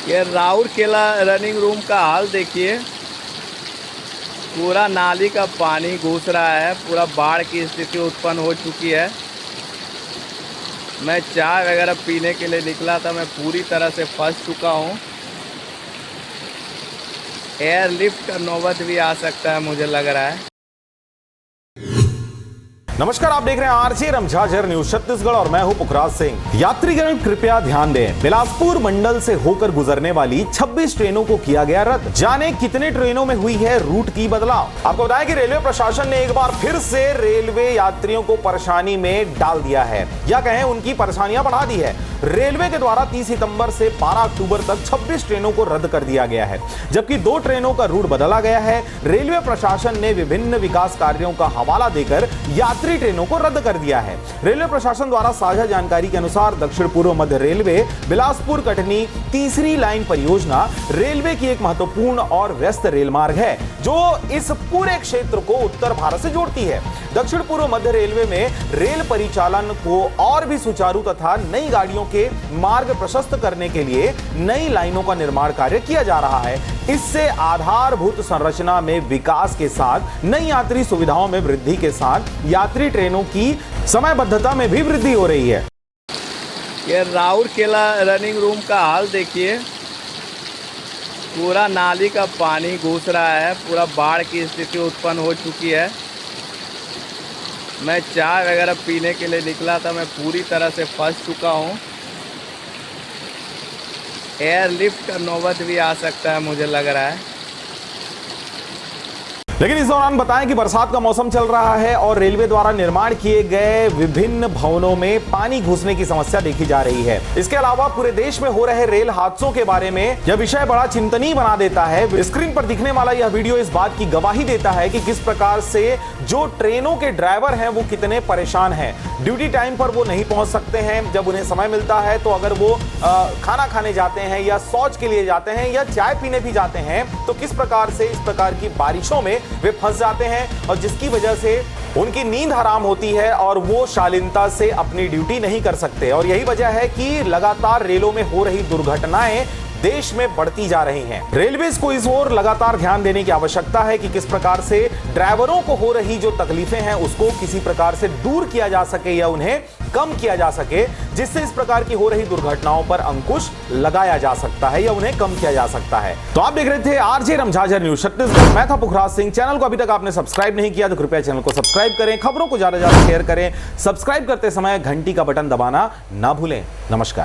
ये Rourkela running room का हाल देखिए। पूरा नाली का पानी घुस रहा है, पूरा बाढ़ की स्थिति उत्पन्न हो चुकी है। मैं चाय वगैरह पीने के लिए निकला था, मैं पूरी तरह से फंस चुका हूँ। एयरलिफ्ट का नौबत भी आ सकता है, मुझे लग रहा है। नमस्कार, आप देख रहे हैं आरजे रमझाझर न्यूज छत्तीसगढ़ और मैं हूं पुखराज सिंह। यात्रीगण कृपया ध्यान दें, बिलासपुर मंडल से होकर गुजरने वाली 26 ट्रेनों को किया गया रद्द। जाने कितने ट्रेनों में हुई है रूट की बदलाव। आपको बताएं कि रेलवे प्रशासन ने एक बार फिर से रेलवे यात्रियों को परेशानी में डाल दिया है, या कहें उनकी परेशानियां बढ़ा दी है। रेलवे के द्वारा 30 सितंबर से 12 अक्टूबर तक 26 ट्रेनों को रद्द कर दिया गया है, जबकि 2 ट्रेनों का रूट बदला गया है। रेलवे प्रशासन ने विभिन्न विकास कार्यों का हवाला देकर यात्री ट्रेनों को रद्द कर दिया है। रेलवे प्रशासन द्वारा साझा जानकारी के अनुसार दक्षिण पूर्व मध्य रेलवे बिलासपुर कटनी तीसरी लाइन परियोजना रेलवे की एक महत्वपूर्ण और व्यस्त रेल मार्ग है, जो इस पूरे क्षेत्र को उत्तर भारत से जोड़ती है। दक्षिण पूर्व मध्य रेलवे में रेल परिचालन को और भी सुचारू तथा नई गाड़ियों के मार्ग प्रशस्त करने के लिए नई लाइनों का निर्माण कार्य किया जा रहा है। इससे आधारभूत संरचना में विकास के साथ नई यात्री सुविधाओं में वृद्धि के साथ यात्री ट्रेनों की समयबद्धता में भी वृद्धि हो रही है। ये राउरकेला रनिंग रूम का हाल देखिए। पूरा नाली का पानी घुस रहा है, पूरा बाढ़ की स्थिति उत्पन्न हो चुकी है। मैं चाय वगैरह पीने के लिए निकला था, मैं पूरी तरह से फंस चुका हूँ। एयरलिफ्ट का नौबत भी आ सकता है, मुझे लग रहा है। लेकिन इस दौरान बताएं कि बरसात का मौसम चल रहा है और रेलवे द्वारा निर्माण किए गए विभिन्न भवनों में पानी घुसने की समस्या देखी जा रही है। इसके अलावा पूरे देश में हो रहे रेल हादसों के बारे में यह विषय बड़ा चिंतनीय बना देता है। स्क्रीन पर दिखने वाला यह वीडियो इस बात की गवाही देता है कि किस प्रकार से जो ट्रेनों के ड्राइवर हैं वो कितने परेशान हैं। ड्यूटी टाइम पर वो नहीं पहुंच सकते हैं। जब उन्हें समय मिलता है तो अगर वो खाना खाने जाते हैं या शौच के लिए जाते हैं या चाय पीने भी जाते हैं, तो किस प्रकार से इस प्रकार की बारिशों में वे फंस जाते हैं, और जिसकी वजह से उनकी नींद हराम होती है और वो शालीनता से अपनी ड्यूटी नहीं कर सकते। और यही वजह है कि लगातार रेलों में हो रही दुर्घटनाएं देश में बढ़ती जा रही हैं। रेलवे को इस ओर लगातार ध्यान देने की आवश्यकता है कि किस प्रकार से ड्राइवरों को हो रही जो तकलीफें हैं उसको किसी प्रकार से दूर किया जा सके या उन्हें कम किया जा सके, जिससे इस प्रकार की हो रही दुर्घटनाओं पर अंकुश लगाया जा सकता है या उन्हें कम किया जा सकता है। तो आप देख रहे थे आरजे रमझाझर न्यूज छत्तीसगढ़। मैं था पुखराज सिंह। चैनल को अभी तक आपने सब्सक्राइब नहीं किया तो कृपया चैनल को सब्सक्राइब करें, खबरों को ज्यादा से ज्यादा शेयर करें। सब्सक्राइब करते समय घंटी का बटन दबाना ना भूलें। नमस्कार।